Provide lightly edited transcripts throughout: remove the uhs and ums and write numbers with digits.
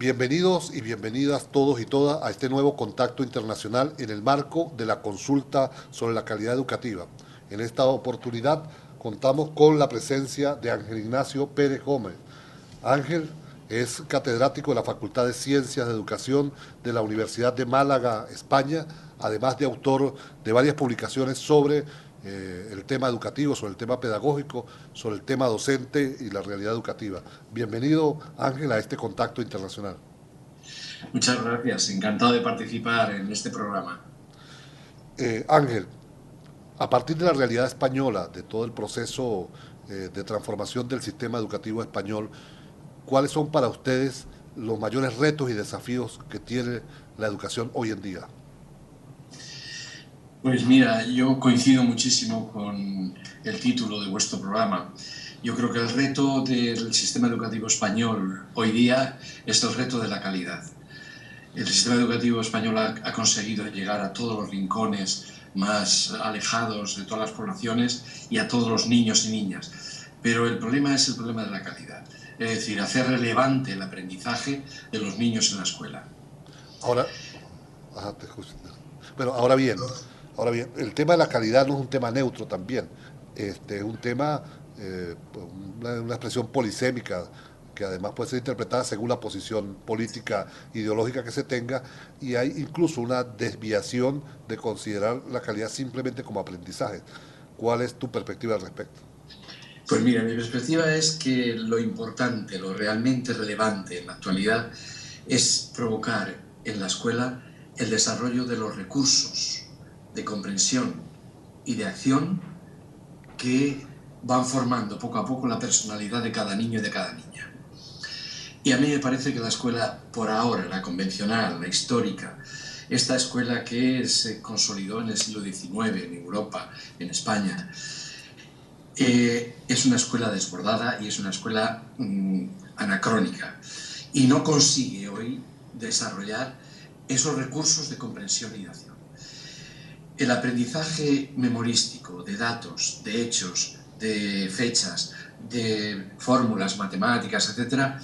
Bienvenidos y bienvenidas todos y todas a este nuevo contacto internacional en el marco de la consulta sobre la calidad educativa. En esta oportunidad contamos con la presencia de Ángel Ignacio Pérez Gómez. Ángel es catedrático de la Facultad de Ciencias de Educación de la Universidad de Málaga, España, además de autor de varias publicaciones sobre el tema educativo, sobre el tema pedagógico, sobre el tema docente y la realidad educativa. Bienvenido, Ángel, a este contacto internacional. Muchas gracias, encantado de participar en este programa. Ángel, a partir de la realidad española, de todo el proceso de transformación del sistema educativo español, ¿cuáles son para ustedes los mayores retos y desafíos que tiene la educación hoy en día? Pues mira, yo coincido muchísimo con el título de vuestro programa. Yo creo que el reto del sistema educativo español hoy día es el reto de la calidad. El sistema educativo español ha conseguido llegar a todos los rincones más alejados de todas las poblaciones y a todos los niños y niñas. Pero el problema es el problema de la calidad. Es decir, hacer relevante el aprendizaje de los niños en la escuela. Ahora, te escucho. Pero ahora bien, el tema de la calidad no es un tema neutro también. Es un tema, una expresión polisémica que además puede ser interpretada según la posición política, ideológica que se tenga, y hay incluso una desviación de considerar la calidad simplemente como aprendizaje. ¿Cuál es tu perspectiva al respecto? Pues mira, mi perspectiva es que lo importante, lo realmente relevante en la actualidad es provocar en la escuela el desarrollo de los recursos de comprensión y de acción que van formando poco a poco la personalidad de cada niño y de cada niña. Y a mí me parece que la escuela, por ahora, la convencional, la histórica, esta escuela que se consolidó en el siglo XIX en Europa, en España, es una escuela desbordada y es una escuela anacrónica y no consigue hoy desarrollar esos recursos de comprensión y de acción. El aprendizaje memorístico de datos, de hechos, de fechas, de fórmulas matemáticas, etcétera,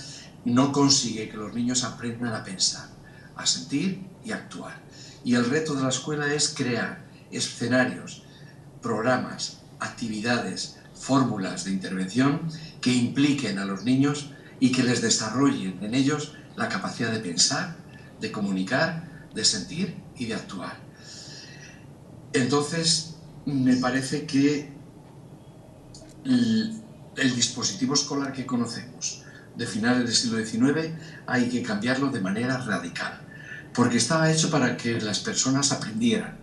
no consigue que los niños aprendan a pensar, a sentir y a actuar. Y el reto de la escuela es crear escenarios, programas, actividades, fórmulas de intervención que impliquen a los niños y que les desarrollen en ellos la capacidad de pensar, de comunicar, de sentir y de actuar. Entonces, me parece que el dispositivo escolar que conocemos de finales del siglo XIX hay que cambiarlo de manera radical, porque estaba hecho para que las personas aprendieran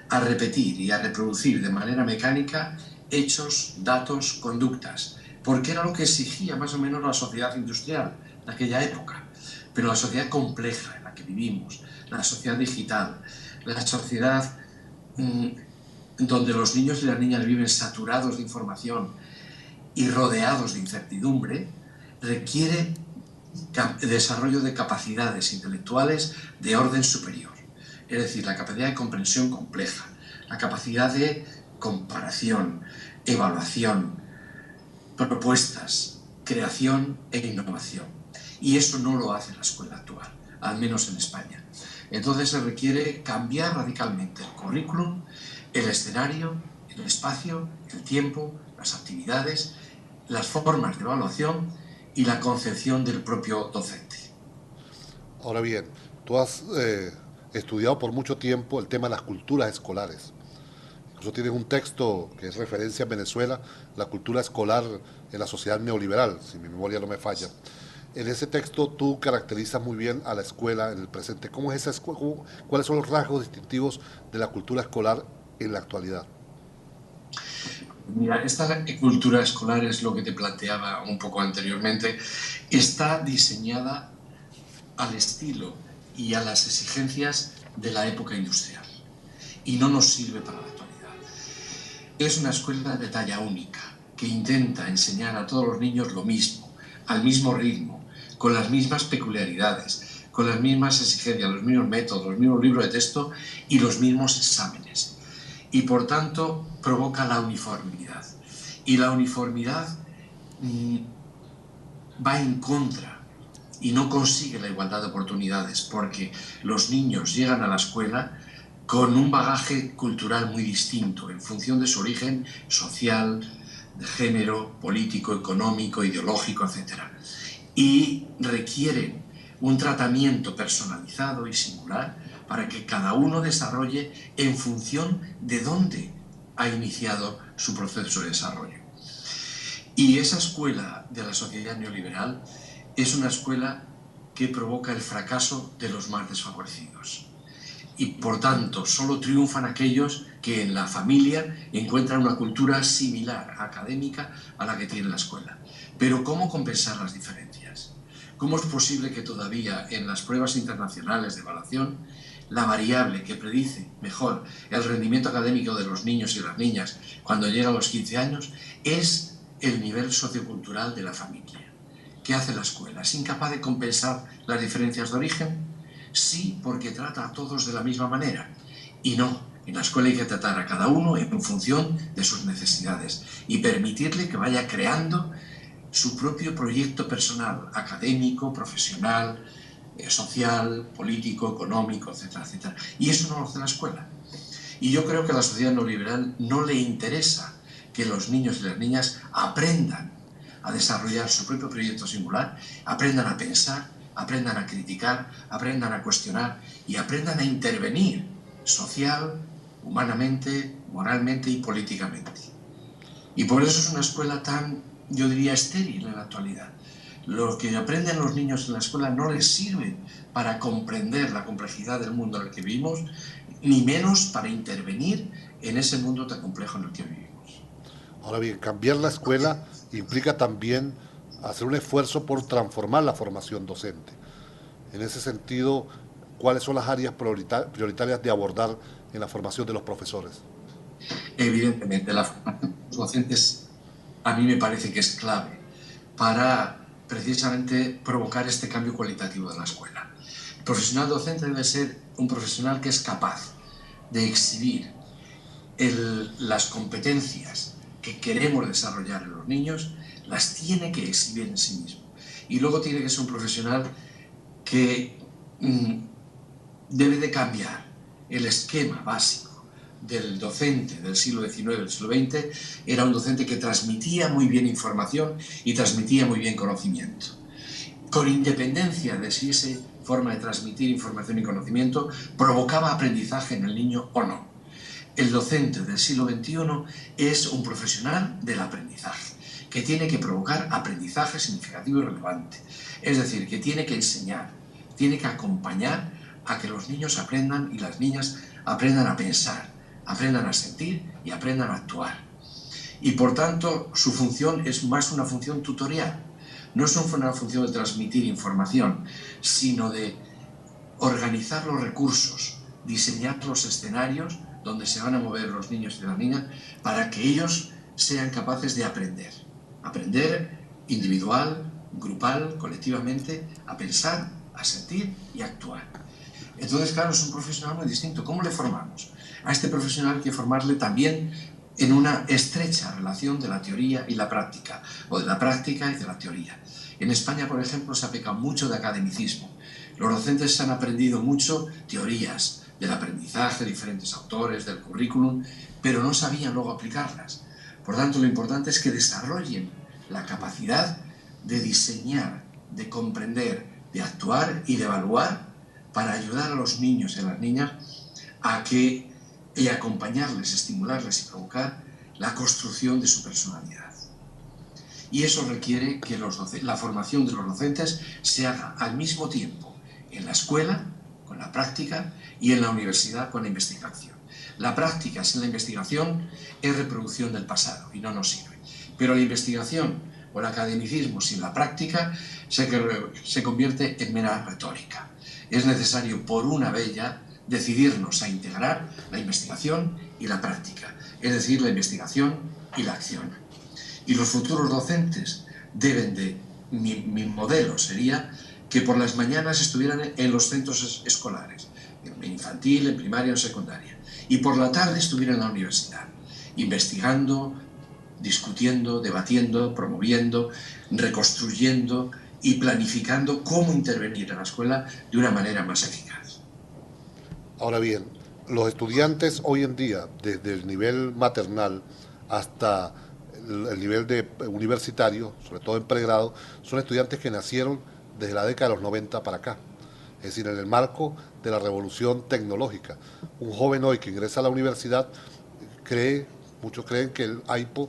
a repetir y a reproducir de manera mecánica hechos, datos, conductas, porque era lo que exigía más o menos la sociedad industrial de aquella época. Pero la sociedad compleja en la que vivimos, la sociedad digital, la sociedad donde los niños y las niñas viven saturados de información y rodeados de incertidumbre, requiere desarrollo de capacidades intelectuales de orden superior. Es decir, la capacidad de comprensión compleja, la capacidad de comparación, evaluación, propuestas, creación e innovación. Y eso no lo hace la escuela actual, al menos en España. Entonces se requiere cambiar radicalmente el currículum, el escenario, el espacio, el tiempo, las actividades, las formas de evaluación y la concepción del propio docente. Ahora bien, tú has estudiado por mucho tiempo el tema de las culturas escolares. Incluso tienes un texto que es referencia a Venezuela, la cultura escolar en la sociedad neoliberal, si mi memoria no me falla. En ese texto tú caracterizas muy bien a la escuela en el presente. ¿Cómo es esa escuela? ¿Cuáles son los rasgos distintivos de la cultura escolar en la actualidad? Mira, esta cultura escolar es lo que te planteaba un poco anteriormente. Está diseñada al estilo y a las exigencias de la época industrial y no nos sirve para la actualidad. Es una escuela de talla única que intenta enseñar a todos los niños lo mismo, al mismo ritmo, con las mismas peculiaridades, con las mismas exigencias, los mismos métodos, los mismos libros de texto y los mismos exámenes. Y por tanto provoca la uniformidad. Y la uniformidad va en contra y no consigue la igualdad de oportunidades, porque los niños llegan a la escuela con un bagaje cultural muy distinto en función de su origen social, de género, político, económico, ideológico, etc. Y requieren un tratamiento personalizado y singular para que cada uno desarrolle en función de dónde ha iniciado su proceso de desarrollo. Y esa escuela de la sociedad neoliberal es una escuela que provoca el fracaso de los más desfavorecidos. Y por tanto, solo triunfan aquellos que en la familia encuentran una cultura similar, académica, a la que tiene la escuela. Pero ¿cómo compensar las diferencias? ¿Cómo es posible que todavía en las pruebas internacionales de evaluación la variable que predice mejor el rendimiento académico de los niños y las niñas cuando llegan a los 15 años es el nivel sociocultural de la familia? ¿Qué hace la escuela? ¿Es incapaz de compensar las diferencias de origen? Sí, porque trata a todos de la misma manera. Y no, en la escuela hay que tratar a cada uno en función de sus necesidades y permitirle que vaya creando su propio proyecto personal, académico, profesional, social, político, económico, etcétera, etcétera. Y eso no lo hace la escuela. Y yo creo que a la sociedad neoliberal no le interesa que los niños y las niñas aprendan a desarrollar su propio proyecto singular, aprendan a pensar, aprendan a criticar, aprendan a cuestionar y aprendan a intervenir social, humanamente, moralmente y políticamente. Y por eso es una escuela tan, yo diría, estéril en la actualidad. Lo que aprenden los niños en la escuela no les sirve para comprender la complejidad del mundo en el que vivimos, ni menos para intervenir en ese mundo tan complejo en el que vivimos. Ahora bien, cambiar la escuela implica también hacer un esfuerzo por transformar la formación docente. En ese sentido, ¿cuáles son las áreas prioritarias de abordar en la formación de los profesores? Evidentemente, la formación de los docentes a mí me parece que es clave para precisamente provocar este cambio cualitativo de la escuela. El profesional docente debe ser un profesional que es capaz de exhibir las competencias que queremos desarrollar en los niños, las tiene que exhibir en sí mismo. Y luego tiene que ser un profesional que debe de cambiar el esquema básico del docente del siglo XIX, del siglo XX. Era un docente que transmitía muy bien información y transmitía muy bien conocimiento. Con independencia de si esa forma de transmitir información y conocimiento provocaba aprendizaje en el niño o no. El docente del siglo XXI es un profesional del aprendizaje, que tiene que provocar aprendizaje significativo y relevante. Es decir, que tiene que enseñar, tiene que acompañar a que los niños aprendan y las niñas aprendan a pensar, aprendan a sentir y aprendan a actuar. Y por tanto, su función es más una función tutorial. No es una función de transmitir información, sino de organizar los recursos, diseñar los escenarios donde se van a mover los niños y las niñas para que ellos sean capaces de aprender. Aprender individual, grupal, colectivamente, a pensar, a sentir y a actuar. Entonces, claro, es un profesional muy distinto. ¿Cómo le formamos? A este profesional hay que formarle también en una estrecha relación de la teoría y la práctica, o de la práctica y de la teoría. En España, por ejemplo, se ha pecado mucho de academicismo. Los docentes han aprendido mucho teorías del aprendizaje, diferentes autores, del currículum, pero no sabían luego aplicarlas. Por tanto, lo importante es que desarrollen la capacidad de diseñar, de comprender, de actuar y de evaluar para ayudar a los niños y a las niñas y acompañarles, estimularles y provocar la construcción de su personalidad. Y eso requiere que la formación de los docentes se haga al mismo tiempo en la escuela, con la práctica, y en la universidad, con la investigación. La práctica sin la investigación es reproducción del pasado y no nos sirve. Pero la investigación o el academicismo sin la práctica se convierte en mera retórica. Es necesario, por una vez ya, decidirnos a integrar la investigación y la práctica, es decir, la investigación y la acción. Y los futuros docentes deben de, mi modelo sería que por las mañanas estuvieran en los centros escolares, en infantil, en primaria o en secundaria, y por la tarde estuvieran en la universidad, investigando, discutiendo, debatiendo, promoviendo, reconstruyendo y planificando cómo intervenir en la escuela de una manera más eficaz. Ahora bien, los estudiantes hoy en día, desde el nivel maternal hasta el nivel de universitario, sobre todo en pregrado, son estudiantes que nacieron desde la década de los 90 para acá. Es decir, en el marco de la revolución tecnológica. Un joven hoy que ingresa a la universidad cree, muchos creen que el iPod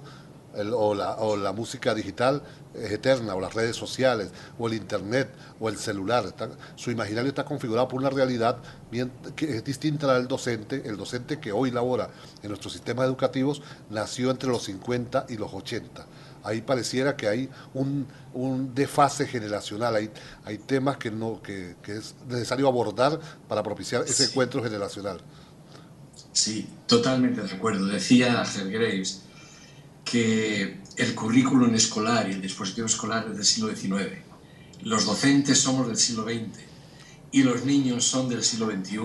o la música digital es eterna, o las redes sociales, o el internet, o el celular. Su imaginario está configurado por una realidad que es distinta a la del docente. El docente que hoy labora en nuestros sistemas educativos nació entre los 50 y los 80. Ahí pareciera que hay un desfase generacional, hay temas que es necesario abordar para propiciar ese encuentro generacional. Sí, totalmente de acuerdo. Decía Ángel Graves que el currículum escolar y el dispositivo escolar es del siglo XIX. Los docentes somos del siglo XX y los niños son del siglo XXI.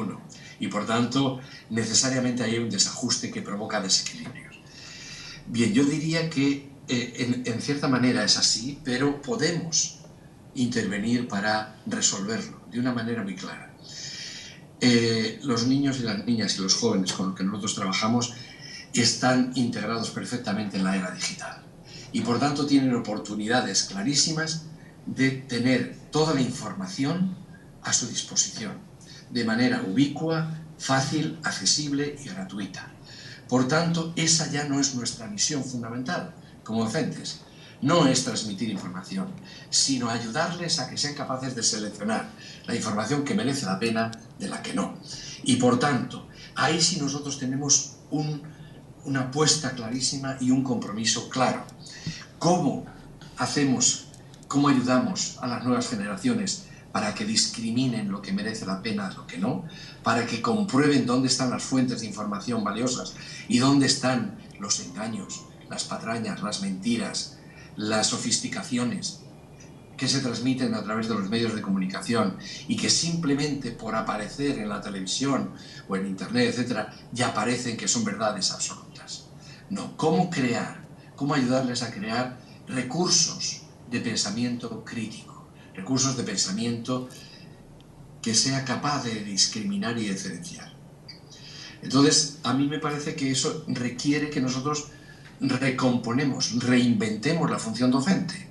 Y por tanto, necesariamente hay un desajuste que provoca desequilibrios. Bien, yo diría que en cierta manera es así, pero podemos intervenir para resolverlo de una manera muy clara. Los niños y las niñas y los jóvenes con los que nosotros trabajamos están integrados perfectamente en la era digital y por tanto tienen oportunidades clarísimas de tener toda la información a su disposición de manera ubicua, fácil, accesible y gratuita. Por tanto, esa ya no es nuestra misión fundamental como docentes. No es transmitir información, sino ayudarles a que sean capaces de seleccionar la información que merece la pena de la que no. Y por tanto, ahí sí nosotros tenemos una apuesta clarísima y un compromiso claro. ¿Cómo ayudamos a las nuevas generaciones para que discriminen lo que merece la pena de lo que no? Para que comprueben dónde están las fuentes de información valiosas y dónde están los engaños, las patrañas, las mentiras, las sofisticaciones que se transmiten a través de los medios de comunicación y que simplemente por aparecer en la televisión o en internet, etcétera, ya parecen que son verdades absolutas. No, ¿cómo ayudarles a crear recursos de pensamiento crítico, recursos de pensamiento que sea capaz de discriminar y diferenciar? Entonces, a mí me parece que eso requiere que nosotros reinventemos la función docente.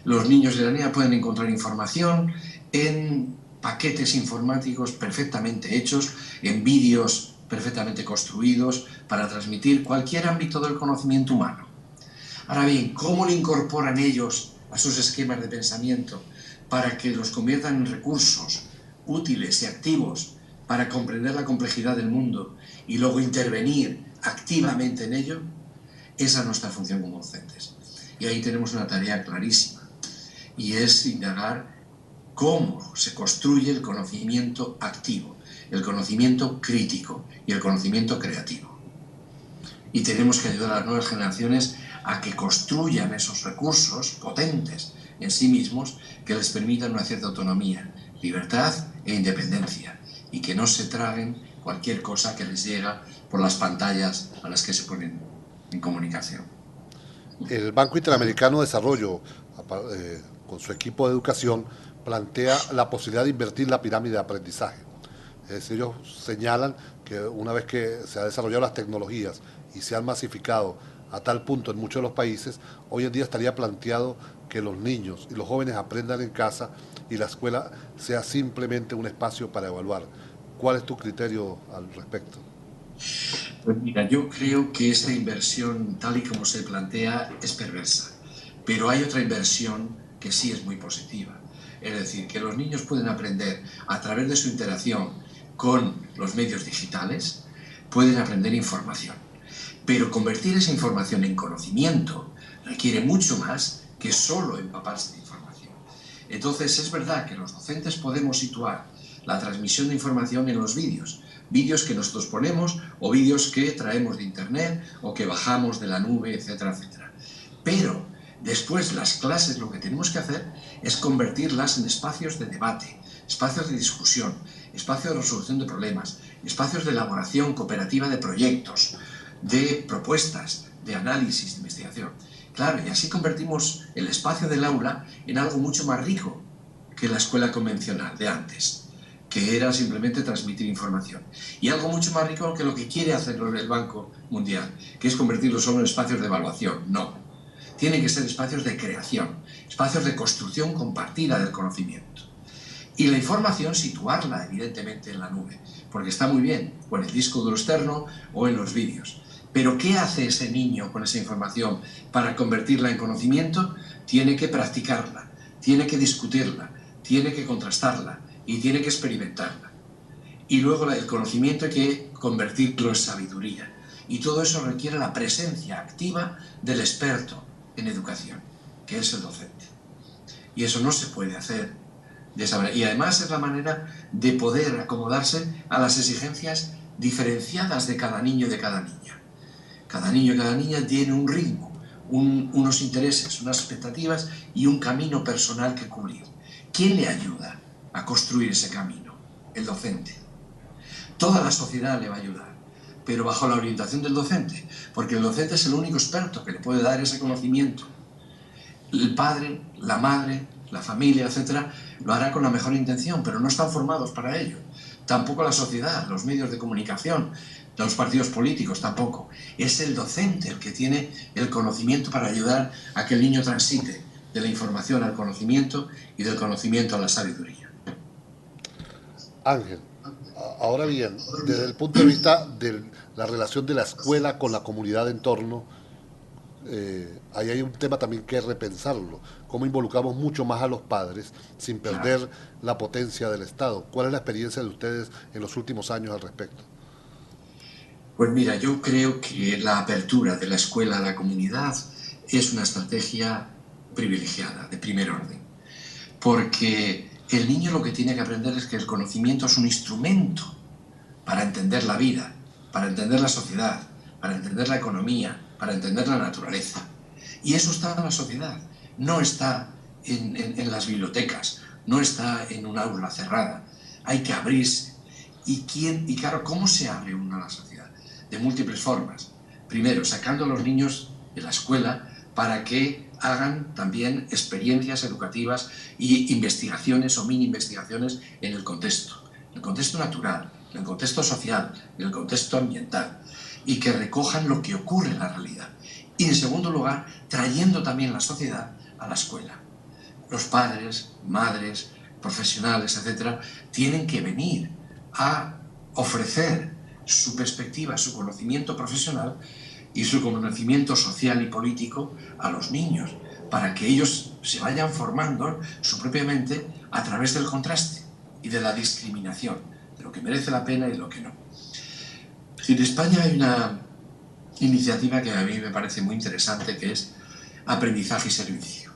Los niños y las niñas pueden encontrar información en paquetes informáticos perfectamente hechos, en vídeos perfectamente construidos para transmitir cualquier ámbito del conocimiento humano. Ahora bien, ¿cómo lo incorporan ellos a sus esquemas de pensamiento para que los conviertan en recursos útiles y activos para comprender la complejidad del mundo y luego intervenir activamente en ello? Esa es nuestra función como docentes. Y ahí tenemos una tarea clarísima, y es indagar cómo se construye el conocimiento activo, el conocimiento crítico y el conocimiento creativo. Y tenemos que ayudar a las nuevas generaciones a que construyan esos recursos potentes en sí mismos que les permitan una cierta autonomía, libertad e independencia, y que no se traguen cualquier cosa que les llega por las pantallas a las que se ponen en comunicación. El Banco Interamericano de Desarrollo, con su equipo de educación, plantea la posibilidad de invertir la pirámide de aprendizaje. Es decir, ellos señalan que una vez que se han desarrollado las tecnologías y se han masificado a tal punto en muchos de los países, hoy en día estaría planteado que los niños y los jóvenes aprendan en casa y la escuela sea simplemente un espacio para evaluar. ¿Cuál es tu criterio al respecto? Pues mira, yo creo que esta inversión, tal y como se plantea, es perversa. Pero hay otra inversión que sí es muy positiva. Es decir, que los niños pueden aprender a través de su interacción con los medios digitales, pueden aprender información. Pero convertir esa información en conocimiento requiere mucho más que solo empaparse de información. Entonces, es verdad que los docentes podemos situar la transmisión de información en los vídeos que nosotros ponemos o vídeos que traemos de internet o que bajamos de la nube, etcétera, etcétera. Pero después las clases lo que tenemos que hacer es convertirlas en espacios de debate, espacios de discusión, espacios de resolución de problemas, espacios de elaboración cooperativa de proyectos, de propuestas, de análisis, de investigación. Claro, y así convertimos el espacio del aula en algo mucho más rico que la escuela convencional de antes, que era simplemente transmitir información. Y algo mucho más rico que lo que quiere hacer el Banco Mundial, que es convertirlo solo en espacios de evaluación. No. Tienen que ser espacios de creación, espacios de construcción compartida del conocimiento. Y la información situarla, evidentemente, en la nube, porque está muy bien, o en el disco duro externo o en los vídeos. Pero ¿qué hace ese niño con esa información para convertirla en conocimiento? Tiene que practicarla, tiene que discutirla, tiene que contrastarla y tiene que experimentarla. Y luego el conocimiento hay que convertirlo en sabiduría. Y todo eso requiere la presencia activa del experto en educación, que es el docente. Y eso no se puede hacer de esa manera. Y además es la manera de poder acomodarse a las exigencias diferenciadas de cada niño y de cada niña. Cada niño y cada niña tiene un ritmo, unos intereses, unas expectativas y un camino personal que cubrir. ¿Quién le ayuda a construir ese camino? El docente. Toda la sociedad le va a ayudar, pero bajo la orientación del docente, porque el docente es el único experto que le puede dar ese conocimiento. El padre, la madre, la familia, etcétera, lo hará con la mejor intención, pero no están formados para ello. Tampoco la sociedad, los medios de comunicación, los partidos políticos, tampoco. Es el docente el que tiene el conocimiento para ayudar a que el niño transite de la información al conocimiento y del conocimiento a la sabiduría. Ángel, ahora bien, desde el punto de vista de la relación de la escuela con la comunidad de entorno, ahí hay un tema también que repensarlo. Cómo involucramos mucho más a los padres sin Claro. perder la potencia del Estado. ¿Cuál es la experiencia de ustedes en los últimos años al respecto? Pues mira, yo creo que la apertura de la escuela a la comunidad es una estrategia privilegiada, de primer orden, porque el niño lo que tiene que aprender es que el conocimiento es un instrumento para entender la vida, para entender la sociedad, para entender la economía, para entender la naturaleza. Y eso está en la sociedad, no está en las bibliotecas, no está en un aula cerrada. Hay que abrirse. Y claro, ¿cómo se abre uno a la sociedad? De múltiples formas. Primero, sacando a los niños de la escuela para que hagan también experiencias educativas y investigaciones o mini investigaciones en el contexto natural, en el contexto social, en el contexto ambiental, y que recojan lo que ocurre en la realidad. Y en segundo lugar, trayendo también la sociedad a la escuela. Los padres, madres, profesionales, etcétera, tienen que venir a ofrecer su perspectiva, su conocimiento profesional y su conocimiento social y político a los niños, para que ellos se vayan formando su propia mente a través del contraste y de la discriminación, de lo que merece la pena y de lo que no. En España hay una iniciativa que a mí me parece muy interesante, que es aprendizaje y servicio.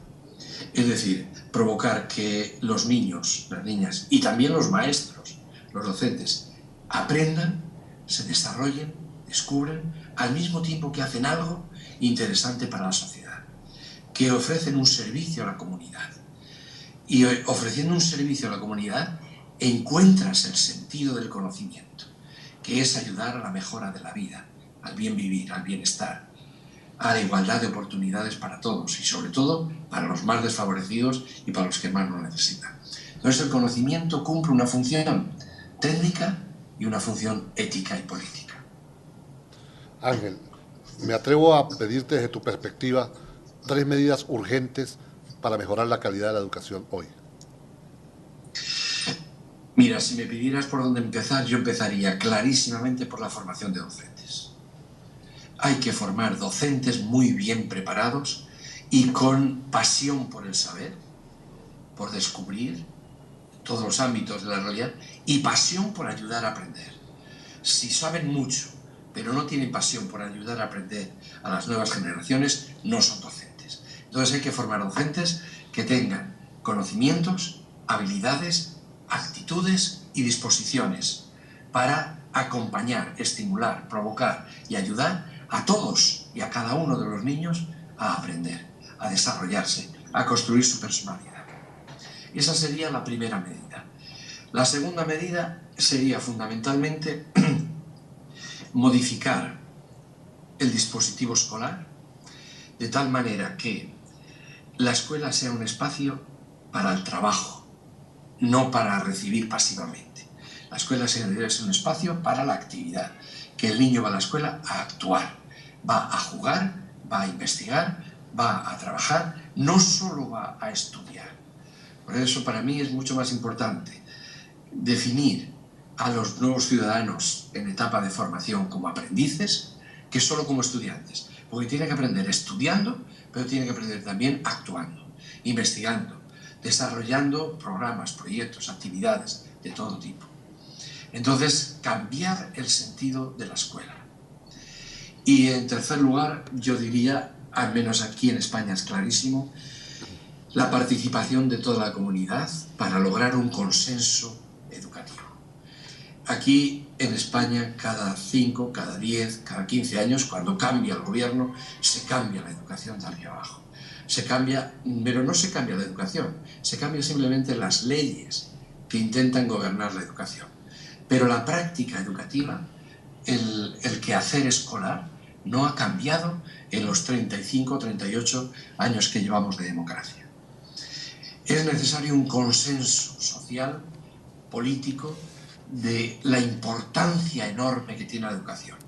Es decir, provocar que los niños, las niñas y también los maestros, los docentes, aprendan, se desarrollen, descubran, al mismo tiempo que hacen algo interesante para la sociedad, que ofrecen un servicio a la comunidad. Y ofreciendo un servicio a la comunidad, encuentras el sentido del conocimiento, que es ayudar a la mejora de la vida, al bien vivir, al bienestar, a la igualdad de oportunidades para todos y sobre todo para los más desfavorecidos y para los que más lo necesitan. Entonces el conocimiento cumple una función técnica y una función ética y política. Ángel, me atrevo a pedirte desde tu perspectiva 3 medidas urgentes para mejorar la calidad de la educación hoy. Mira, si me pidieras por dónde empezar, yo empezaría clarísimamente por la formación de docentes. Hay que formar docentes muy bien preparados y con pasión por el saber, por descubrir todos los ámbitos de la realidad y pasión por ayudar a aprender. Si saben mucho, pero no tienen pasión por ayudar a aprender a las nuevas generaciones, no son docentes. Entonces hay que formar docentes que tengan conocimientos, habilidades, actitudes y disposiciones para acompañar, estimular, provocar y ayudar a todos y a cada uno de los niños a aprender, a desarrollarse, a construir su personalidad. Esa sería la primera medida. La segunda medida sería fundamentalmente modificar el dispositivo escolar de tal manera que la escuela sea un espacio para el trabajo, no para recibir pasivamente. La escuela debe ser un espacio para la actividad, que el niño va a la escuela a actuar, va a jugar, va a investigar, va a trabajar, no solo va a estudiar. Por eso para mí es mucho más importante definir a los nuevos ciudadanos en etapa de formación como aprendices que solo como estudiantes, porque tienen que aprender estudiando, pero tienen que aprender también actuando, investigando, desarrollando programas, proyectos, actividades de todo tipo. Entonces, cambiar el sentido de la escuela. Y en tercer lugar, yo diría, al menos aquí en España es clarísimo, la participación de toda la comunidad para lograr un consenso educativo. Aquí en España cada 5, cada 10, cada 15 años, cuando cambia el gobierno, se cambia la educación de arriba abajo. Se cambia, pero no se cambia la educación, se cambian simplemente las leyes que intentan gobernar la educación. Pero la práctica educativa, el quehacer escolar, no ha cambiado en los 35 o 38 años que llevamos de democracia. Es necesario un consenso social, político, de la importancia enorme que tiene la educación,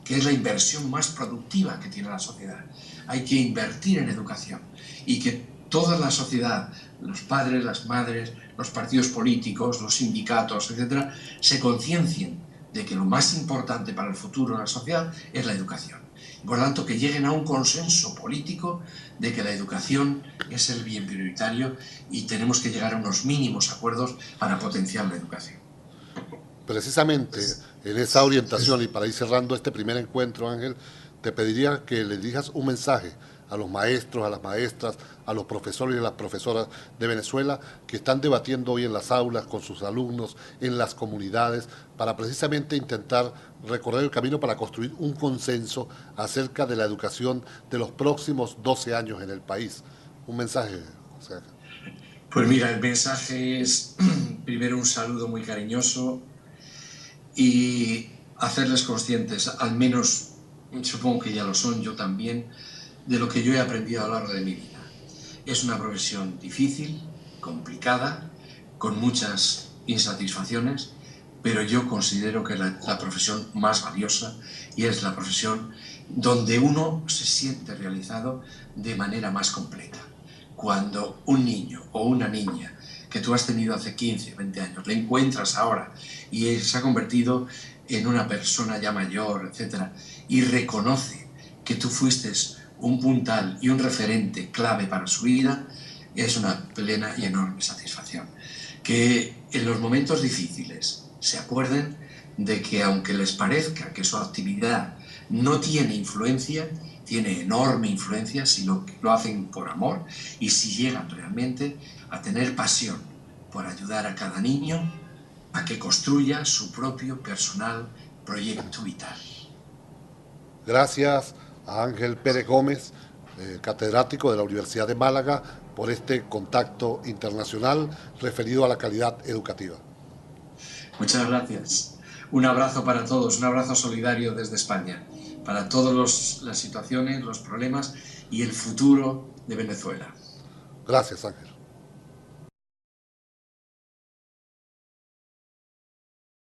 que es la inversión más productiva que tiene la sociedad. Hay que invertir en educación y que toda la sociedad, los padres, las madres, los partidos políticos, los sindicatos, etcétera, se conciencien de que lo más importante para el futuro de la sociedad es la educación. Por lo tanto, que lleguen a un consenso político de que la educación es el bien prioritario y tenemos que llegar a unos mínimos acuerdos para potenciar la educación. Precisamente en esa orientación, y para ir cerrando este primer encuentro, Ángel, te pediría que le digas un mensaje a los maestros, a las maestras, a los profesores y a las profesoras de Venezuela que están debatiendo hoy en las aulas con sus alumnos, en las comunidades, para precisamente intentar recorrer el camino para construir un consenso acerca de la educación de los próximos 12 años en el país. Un mensaje, José Ángel. Pues mira, el mensaje es primero un saludo muy cariñoso y hacerles conscientes, al menos supongo que ya lo son, yo también, de lo que yo he aprendido a lo largo de mi vida. Es una profesión difícil, complicada, con muchas insatisfacciones, pero yo considero que es la profesión más valiosa y es la profesión donde uno se siente realizado de manera más completa. Cuando un niño o una niña que tú has tenido hace 15, 20 años, le encuentras ahora y se ha convertido en una persona ya mayor, etcétera, y reconoce que tú fuiste un puntal y un referente clave para su vida, es una plena y enorme satisfacción. Que en los momentos difíciles se acuerden de que aunque les parezca que su actividad no tiene influencia, tiene enorme influencia si lo hacen por amor y si llegan realmente a tener pasión por ayudar a cada niño a que construya su propio personal proyecto vital. Gracias a Ángel Pérez Gómez, catedrático de la Universidad de Málaga, por este contacto internacional referido a la calidad educativa. Muchas gracias. Un abrazo para todos, un abrazo solidario desde España, para todas las situaciones, los problemas y el futuro de Venezuela. Gracias, Ángel.